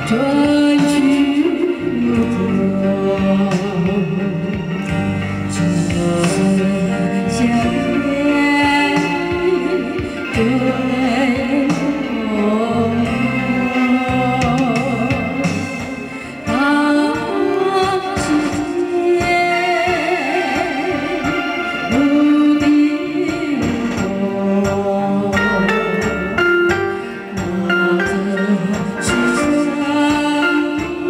春去无踪，只剩下遍地醉人东风。时节，露滴梧桐，那正是深閨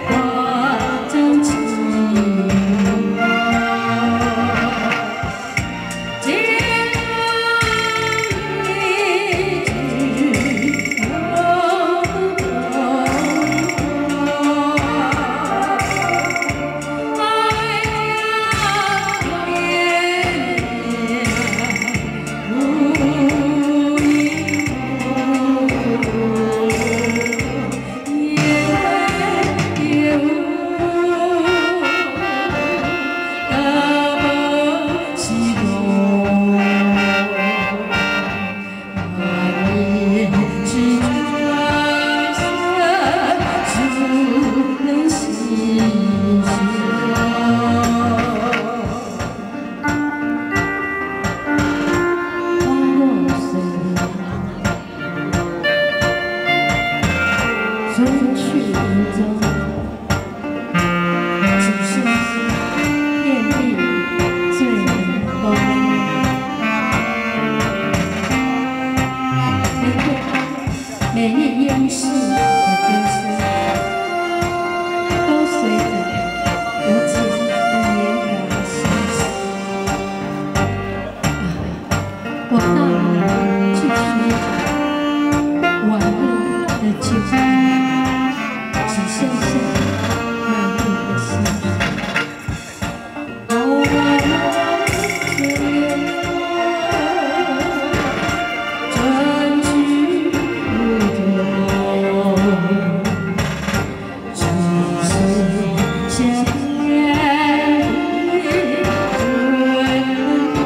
话长情浓。今一句我不春去无踪，只剩下遍地醉人东。美丽燕逝的歌声，都随着无情的年华消逝。我到哪儿去寻找往日的旧梦？只剩下满腹的辛酸。桃花时节，春去无踪，只剩下遍地醉人东。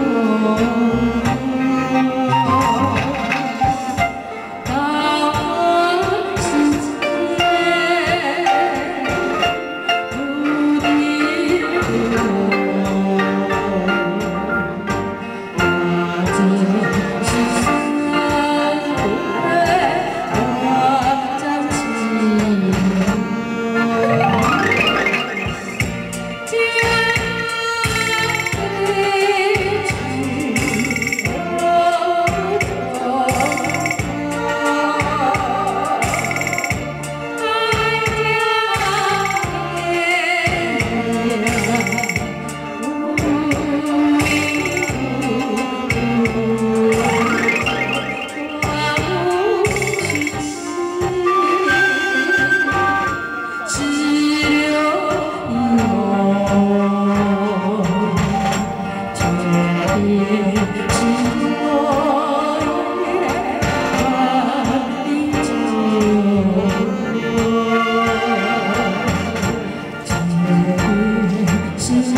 谢谢。